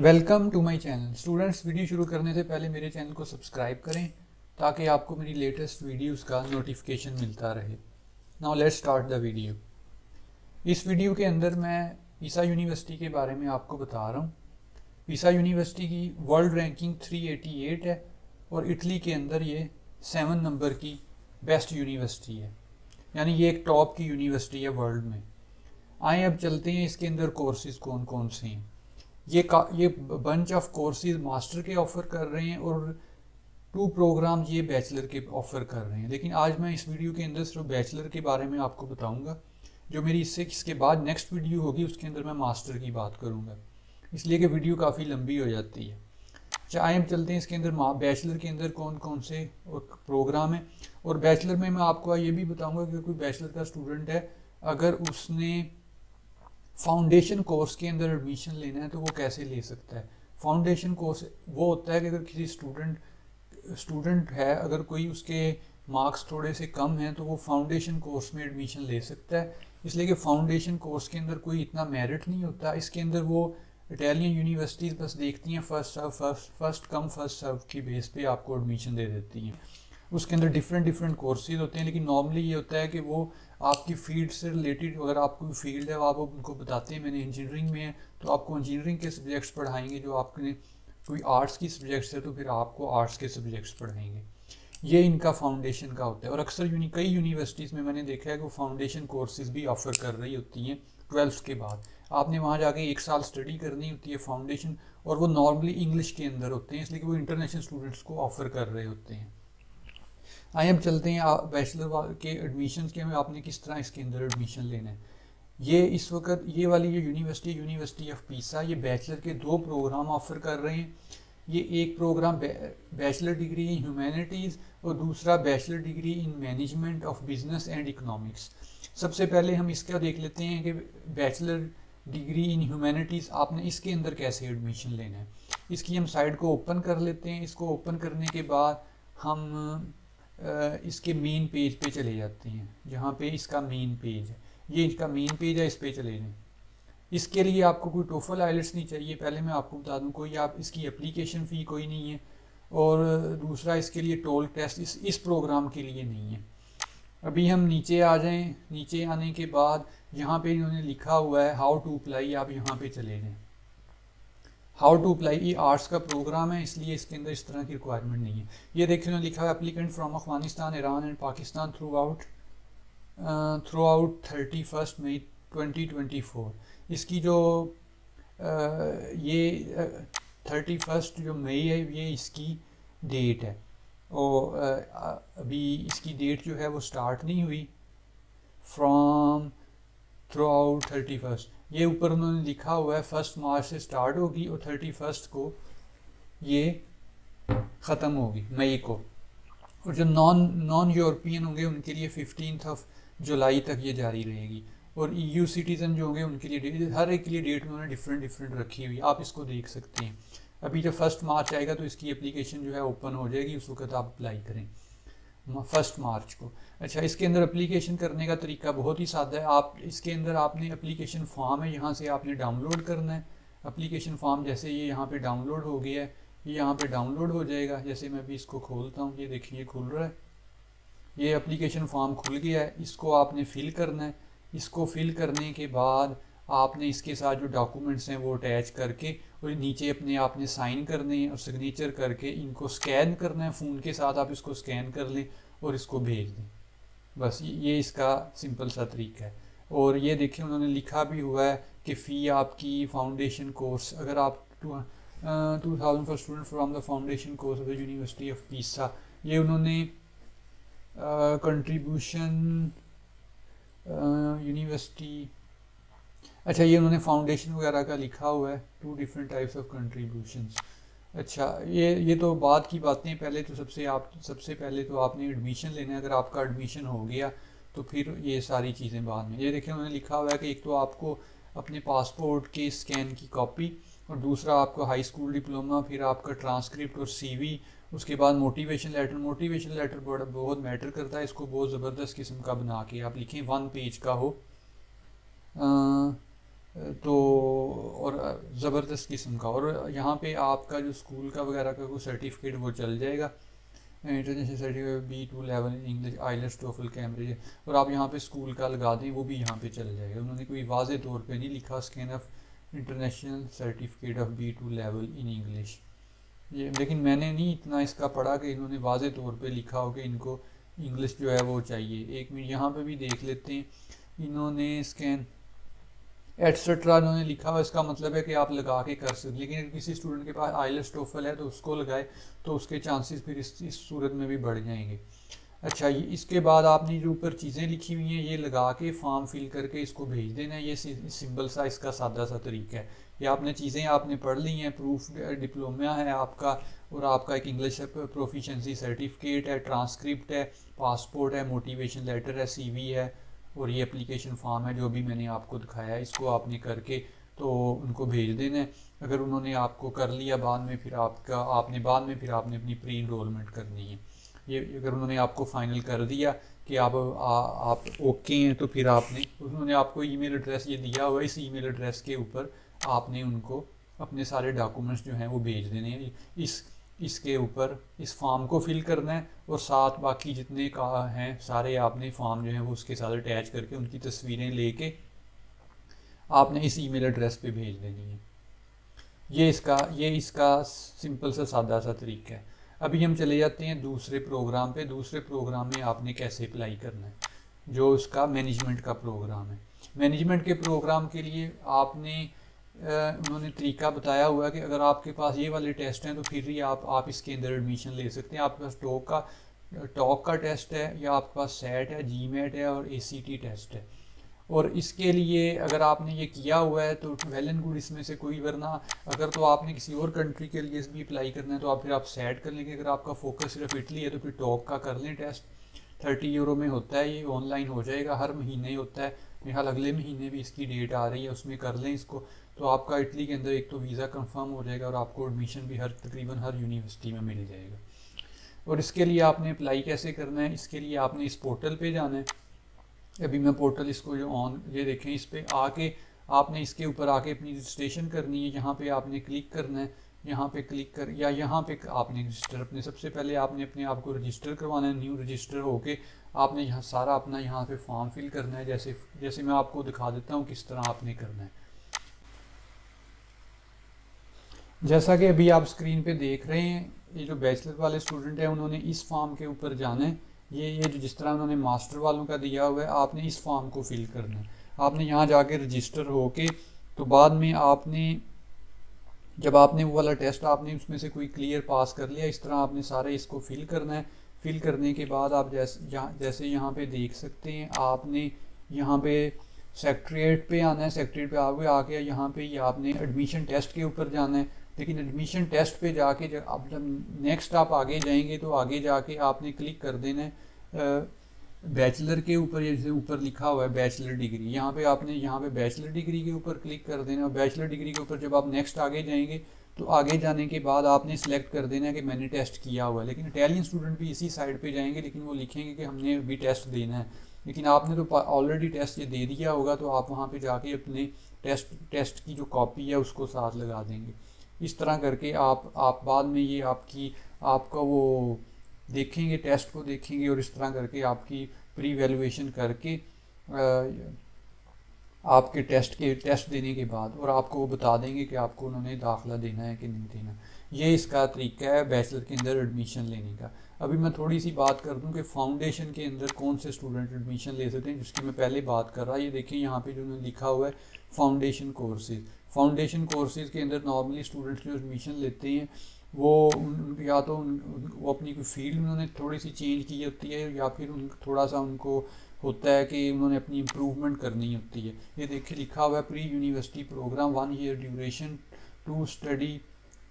Welcome to my channel. Students, video शुरू करने से पहले मेरे चैनल को सब्सक्राइब करें ताकि आपको मेरी लेटेस्ट वीडियोस का नोटिफिकेशन मिलता रहे। Now let's start the video. इस वीडियो के अंदर मैं पीसा यूनिवर्सिटी के बारे में आपको बता रहा हूँ। पीसा यूनिवर्सिटी की वर्ल्ड रैंकिंग 388 है और इटली के अंदर ये 7 नंबर की बेस्ट यूनिवर्सिटी है, यानी ये एक टॉप की यूनिवर्सिटी है वर्ल्ड में। आए अब चलते हैं इसके अंदर कोर्सेज कौन कौन से हैं। ये बंच ऑफ कोर्सेज मास्टर के ऑफ़र कर रहे हैं और 2 प्रोग्राम ये बैचलर के ऑफ़र कर रहे हैं। लेकिन आज मैं इस वीडियो के अंदर सिर्फ बैचलर के बारे में आपको बताऊंगा। जो मेरी इसके बाद नेक्स्ट वीडियो होगी उसके अंदर मैं मास्टर की बात करूंगा, इसलिए कि वीडियो काफ़ी लंबी हो जाती है। चाहे हम चलते हैं इसके अंदर बैचलर के अंदर कौन कौन से प्रोग्राम है। और बैचलर में मैं आपको ये भी बताऊंगा कि कोई बैचलर का स्टूडेंट है, अगर उसने फाउंडेशन कोर्स के अंदर एडमिशन लेना है तो वो कैसे ले सकता है। फाउंडेशन कोर्स वो होता है कि अगर किसी स्टूडेंट है, अगर कोई उसके मार्क्स थोड़े से कम हैं तो वो फाउंडेशन कोर्स में एडमिशन ले सकता है। इसलिए कि फाउंडेशन कोर्स के अंदर कोई इतना मेरिट नहीं होता। इसके अंदर वो इटालियन यूनिवर्सिटीज़ बस देखती हैं फर्स्ट कम फर्स्ट सर्व की बेस पे आपको एडमिशन दे देती हैं। उसके अंदर डिफरेंट कोर्सेज होते हैं, लेकिन नॉर्मली ये होता है कि वो आपकी फील्ड से रिलेटेड, अगर आपको फील्ड है वो आप उनको बताते हैं मैंने इंजीनियरिंग में है तो आपको इंजीनियरिंग के सब्जेक्ट्स पढ़ाएंगे। जो आपने कोई आर्ट्स की सब्जेक्ट्स है तो फिर आपको आर्ट्स के सब्जेक्ट्स पढ़ाएंगे। ये इनका फाउंडेशन का होता है। और अक्सर कई यूनिवर्सिटीज़ में मैंने देखा है कि वो फाउंडेशन कोर्सेज भी ऑफ़र कर रही होती हैं 12th के बाद। आपने वहाँ जाके 1 साल स्टडी करनी होती है फाउंडेशन, और वो नॉर्मली इंग्लिश के अंदर होते हैं, इसलिए कि वो इंटरनेशनल स्टूडेंट्स को ऑफ़र कर रहे होते हैं। आइए हम चलते हैं बैचलर के एडमिशन के में आपने किस तरह इसके अंदर एडमिशन लेना है। ये इस वक्त ये वाली ये यूनिवर्सिटी ऑफ पीसा, ये बैचलर के 2 प्रोग्राम ऑफ़र कर रहे हैं। ये एक program bachelor degree in humanities और दूसरा bachelor degree in management of business and economics. सबसे पहले हम इसका देख लेते हैं कि बैचलर डिग्री इन ह्यूमैनिटीज़ आपने इसके अंदर कैसे एडमिशन लेना है। इसकी हम साइट को ओपन कर लेते हैं। इसको ओपन करने के बाद हम इसके मेन पेज पे चले जाते हैं, जहाँ पे इसका मेन पेज है। ये इसका मेन पेज है, इस पे चले जाएं। इसके लिए आपको कोई टोफल आइलेट्स नहीं चाहिए, पहले मैं आपको बता दूं। कोई आप इसकी एप्लीकेशन फ़ी कोई नहीं है, और दूसरा इसके लिए टोल टेस्ट इस प्रोग्राम के लिए नहीं है। अभी हम नीचे आ जाएं। नीचे आने के बाद यहाँ पे इन्होंने लिखा हुआ है हाउ टू अप्लाई, आप यहाँ पे चले जाएँ। हाउ टू अप्लाई, ये आर्ट्स का प्रोग्राम है इसलिए इसके अंदर इस तरह की रिक्वायरमेंट नहीं है। ये देखिए उन्होंने लिखा है applicant from Afghanistan, Iran and Pakistan through out 31 मई 2024। इसकी जो ये 31 जो मई है ये इसकी डेट है। और अभी इसकी डेट जो है वो स्टार्ट नहीं हुई। फ्रॉम थ्रू आउट 31, ये ऊपर उन्होंने लिखा हुआ है 1 मार्च से स्टार्ट होगी और 31 को ये ख़त्म होगी, मई को। और जो नॉन यूरोपियन होंगे उनके लिए 15 जुलाई तक ये जारी रहेगी। और EU सिटीज़न जो होंगे उनके लिए डेट, हर एक के लिए डेट उन्होंने डिफरेंट रखी हुई, आप इसको देख सकते हैं। अभी जब 1 मार्च आएगा तो इसकी एप्लीकेशन जो है ओपन हो जाएगी, उस वक्त आप अप्लाई करें 1 मार्च को। अच्छा, इसके अंदर एप्लीकेशन करने का तरीका बहुत ही सादा है। आप इसके अंदर आपने एप्लीकेशन फॉर्म है, यहाँ से आपने डाउनलोड करना है एप्लीकेशन फॉर्म। जैसे ये यहाँ पे डाउनलोड हो गया है, ये यहाँ पे डाउनलोड हो जाएगा। जैसे मैं भी इसको खोलता हूँ, ये देखिए ये खुल रहा है, ये एप्लीकेशन फॉर्म खुल गया है। इसको आपने फिल करना है। इसको फिल करने के बाद आपने इसके साथ जो डॉक्यूमेंट्स हैं वो अटैच करके और नीचे अपने आपने साइन करने हैं और सिग्नेचर करके इनको स्कैन करना है। फ़ोन के साथ आप इसको स्कैन कर लें और इसको भेज दें। बस ये इसका सिंपल सा तरीका है। और ये देखिए उन्होंने लिखा भी हुआ है कि फ़ी आपकी फाउंडेशन कोर्स, अगर आप 2000 for student from the foundation course of the university of Pisa, ये उन्होंने कंट्रीब्यूशन यूनिवर्सिटी, अच्छा ये उन्होंने फाउंडेशन वगैरह का लिखा हुआ है, 2 डिफरेंट टाइप्स ऑफ कंट्रीब्यूशंस। अच्छा, ये तो बाद की बातें। पहले तो सबसे पहले तो आपने एडमिशन लेना है। अगर आपका एडमिशन हो गया तो फिर ये सारी चीज़ें बाद में। ये देखिए उन्होंने लिखा हुआ है कि एक तो आपको अपने पासपोर्ट के स्कैन की कॉपी, और दूसरा आपका हाई स्कूल डिप्लोमा, फिर आपका ट्रांसक्रिप्ट और CV, उसके बाद मोटिवेशन लेटर बहुत मैटर करता है। इसको बहुत ज़बरदस्त किस्म का बना के आप लिखें, 1 पेज का हो। तो और ज़बरदस्त किस्म का, और यहाँ पे आपका जो स्कूल का वगैरह का कोई सर्टिफिकेट वो चल जाएगा, international certificate B2 level in English, IELTS, TOEFL, Cambridge, और आप यहाँ पे स्कूल का लगा दें वो भी यहाँ पे चल जाएगा। उन्होंने कोई वाज़े तौर पे नहीं लिखा scan of international certificate of B2 level in English ये, लेकिन मैंने नहीं इतना इसका पढ़ा कि इन्होंने वाज़े तौर पे लिखा हो कि इनको इंग्लिश जो है वो चाहिए। एक मिनट यहाँ पे भी देख लेते हैं, इन्होंने स्कैन एट्सेट्रा उन्होंने लिखा हुआ, इसका मतलब है कि आप लगा के कर सकते, लेकिन अगर किसी स्टूडेंट के पास आइलेट्स टोफल है तो उसको लगाए तो उसके चांसेस फिर इस सूरत में भी बढ़ जाएंगे। अच्छा, ये इसके बाद आपने जो ऊपर चीज़ें लिखी हुई हैं ये लगा के फॉर्म फिल करके इसको भेज देना है। ये सिंपल सा इसका सादा सा तरीका है। ये आपने चीज़ें आपने पढ़ ली हैं, प्रूफ डिप्लोमा है आपका, और आपका एक इंग्लिश प्रोफिशेंसी सर्टिफिकेट है, ट्रांसक्रिप्ट है, पासपोर्ट है, मोटिवेशन लेटर है, CV है, और ये एप्लीकेशन फॉर्म है जो भी मैंने आपको दिखाया है। इसको आपने करके तो उनको भेज देना है। अगर उन्होंने आपको कर लिया बाद में फिर आपने अपनी प्री इनरोलमेंट करनी है। ये अगर उन्होंने आपको फाइनल कर दिया कि आप ओके हैं तो फिर उन्होंने आपको ईमेल एड्रेस ये दिया हुआ है, इस ईमेल एड्रेस के ऊपर आपने उनको अपने सारे डॉक्यूमेंट्स जो हैं वो भेज देने हैं। इसके ऊपर इस फॉर्म को फिल करना है, और साथ बाकी जितने का हैं सारे आपने फॉर्म जो है वो उसके साथ अटैच करके उनकी तस्वीरें लेके आपने इस ईमेल एड्रेस पे भेज देनी है। ये इसका सिंपल सा सादा सा तरीका है। अभी हम चले जाते हैं दूसरे प्रोग्राम पे। दूसरे प्रोग्राम में आपने कैसे अप्लाई करना है, जो उसका मैनेजमेंट का प्रोग्राम है। मैनेजमेंट के प्रोग्राम के लिए उन्होंने तरीका बताया हुआ है कि अगर आपके पास ये वाले टेस्ट हैं तो फिर ही आप इसके अंदर एडमिशन ले सकते हैं। आपके पास टॉक का टेस्ट है, या आपके पास सेट है, GMAT है, और ACT टेस्ट है। और इसके लिए अगर आपने ये किया हुआ है तो वेल एंड गुड, इसमें से कोई, वरना अगर तो आपने किसी और कंट्री के लिए भी अप्लाई करना है तो आप सेट कर लेंगे। अगर आपका फोकस सिर्फ इटली है तो फिर टॉक का कर लें टेस्ट। 30 यूरो में होता है, ये ऑनलाइन हो जाएगा, हर महीने होता है। मेरे ख्याल अगले महीने भी इसकी डेट आ रही है, उसमें कर लें इसको। तो आपका इटली के अंदर एक तो वीज़ा कंफर्म हो जाएगा और आपको एडमिशन भी तकरीबन हर यूनिवर्सिटी में मिल जाएगा। और इसके लिए आपने अप्लाई कैसे करना है, इसके लिए आपने इस पोर्टल पे जाना है। अभी मैं पोर्टल इसको ये देखें, इस पर आके आपने इसके ऊपर आके अपनी रजिस्ट्रेशन करनी है। यहाँ पे आपने क्लिक करना है, यहाँ पे क्लिक कर, या यहाँ पे आपने रजिस्टर अपने सबसे पहले आपने अपने आप को रजिस्टर करवाना है। न्यू रजिस्टर होके आपने यहाँ सारा अपना यहाँ पे फॉर्म फिल करना है, जैसे मैं आपको दिखा देता हूँ किस तरह आपने करना है। जैसा कि अभी आप स्क्रीन पे देख रहे हैं, ये जो बैचलर वाले स्टूडेंट हैं उन्होंने इस फॉर्म के ऊपर जाना है। ये जो जिस तरह उन्होंने मास्टर वालों का दिया हुआ है, आपने इस फॉर्म को फिल करना है। आपने यहाँ जाके रजिस्टर होके तो बाद में जब आपने वो वाला टेस्ट आपने उसमें से कोई क्लियर पास कर लिया, इस तरह आपने सारे इसको फिल करना है। फिल करने के बाद आप जैसे यहाँ पे देख सकते हैं, आपने यहाँ पे सेक्रेटरीट पे आना है। सेक्रेटरीट पे आके यहाँ पे आपने एडमिशन टेस्ट के ऊपर जाना है। लेकिन एडमिशन टेस्ट पे जाके जब नेक्स्ट आप आगे जाएंगे तो आगे जाके आपने क्लिक कर देना है बैचलर के ऊपर। जैसे ऊपर लिखा हुआ है बैचलर डिग्री, यहाँ पे बैचलर डिग्री के ऊपर क्लिक कर देना। और बैचलर डिग्री के ऊपर जब आप नेक्स्ट आगे जाएंगे तो आगे जाने के बाद आपने सेलेक्ट कर देना है कि मैंने टेस्ट किया हुआ है। लेकिन इटालियन स्टूडेंट भी इसी साइड पे जाएंगे, लेकिन वो लिखेंगे कि हमने अभी टेस्ट देना है। लेकिन आपने तो ऑलरेडी टेस्ट ये दे दिया होगा, तो आप वहाँ पे जाके अपने टेस्ट की जो कॉपी है उसको साथ लगा देंगे। इस तरह करके आप बाद में ये आपका वो देखेंगे, टेस्ट को देखेंगे, और इस तरह करके आपकी प्री वैल्यूएशन करके आपके टेस्ट देने के बाद और आपको वो बता देंगे कि आपको उन्होंने दाखिला देना है कि नहीं देना। ये इसका तरीका है बैचलर के अंदर एडमिशन लेने का। अभी मैं थोड़ी सी बात कर दूं कि फाउंडेशन के अंदर कौन से स्टूडेंट एडमिशन ले सकते हैं, जिसकी मैं पहले बात कर रहा। ये देखिए यहाँ पे जो लिखा हुआ है फाउंडेशन कोर्सेज। फाउंडेशन कोर्सेज के अंदर नॉर्मली स्टूडेंट्स जो एडमिशन लेते हैं वो या तो वो अपनी कोई फील्ड उन्होंने थोड़ी सी चेंज की होती है, या फिर थोड़ा सा उनको होता है कि उन्होंने अपनी इम्प्रूवमेंट करनी होती है। ये देखिए लिखा हुआ है pre university program 1 year duration to study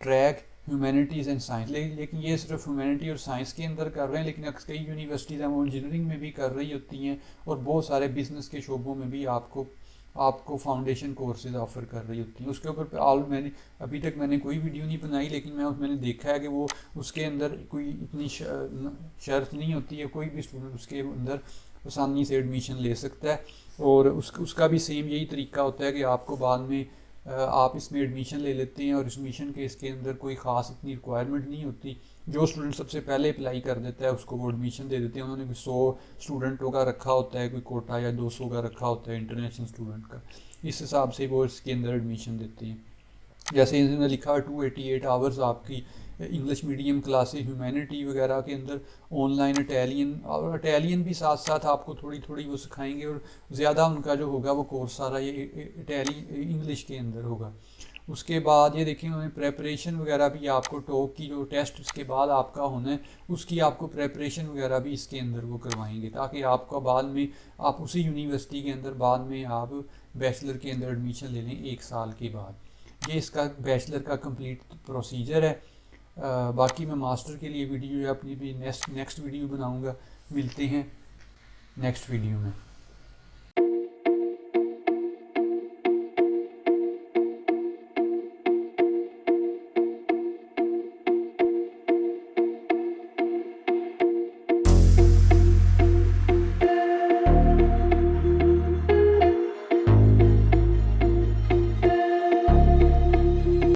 track humanities and science. लेकिन ये सिर्फ ह्यूमैनिटी और साइंस के अंदर कर रहे हैं, लेकिन कई यूनिवर्सिटीज़ हैं वो इंजीनियरिंग में भी कर रही होती हैं, और बहुत सारे बिजनेस के शोबों में भी आपको फाउंडेशन कोर्सेज ऑफर कर रही होती हैं। उसके ऊपर अभी तक मैंने कोई वीडियो नहीं बनाई, लेकिन मैंने देखा है कि वो उसके अंदर कोई इतनी शर्त नहीं होती है, कोई भी स्टूडेंट उसके अंदर आसानी से एडमिशन ले सकता है। और उसका भी सेम यही तरीका होता है कि आपको बाद में आप इसमें एडमिशन ले लेते हैं और एडमिशन के इसके अंदर कोई ख़ास इतनी रिक्वायरमेंट नहीं होती। जो स्टूडेंट सबसे पहले अप्लाई कर देता है उसको वो एडमिशन दे देते हैं। उन्होंने कोई 100 स्टूडेंटों का रखा होता है कोई कोटा, या 200 का रखा होता है इंटरनेशनल स्टूडेंट का, इस हिसाब से वो इसके अंदर एडमिशन देते हैं। जैसे इन्होंने लिखा 288 आवर्स आपकी इंग्लिश मीडियम क्लासेस ह्यूमैनिटी वगैरह के अंदर ऑनलाइन इटालियन, और इटालियन भी साथ साथ आपको थोड़ी थोड़ी वो सिखाएंगे, और ज़्यादा उनका जो होगा वो कोर्स सारा ये इंग्लिश के अंदर होगा। उसके बाद ये देखिए उन्होंने प्रेपरेशन वगैरह भी आपको टॉप की जो टेस्ट उसके बाद आपका होना है उसकी आपको प्रेपरेशन वगैरह भी इसके अंदर वो करवाएंगे, ताकि आपका बाद में आप उसी यूनिवर्सिटी के अंदर बाद में आप बैचलर के अंदर एडमिशन ले लें 1 साल के बाद। ये इसका बैचलर का कंप्लीट प्रोसीजर है। बाकी मैं मास्टर के लिए वीडियो या अपनी भी नेक्स्ट वीडियो बनाऊंगा। मिलते हैं नेक्स्ट वीडियो में।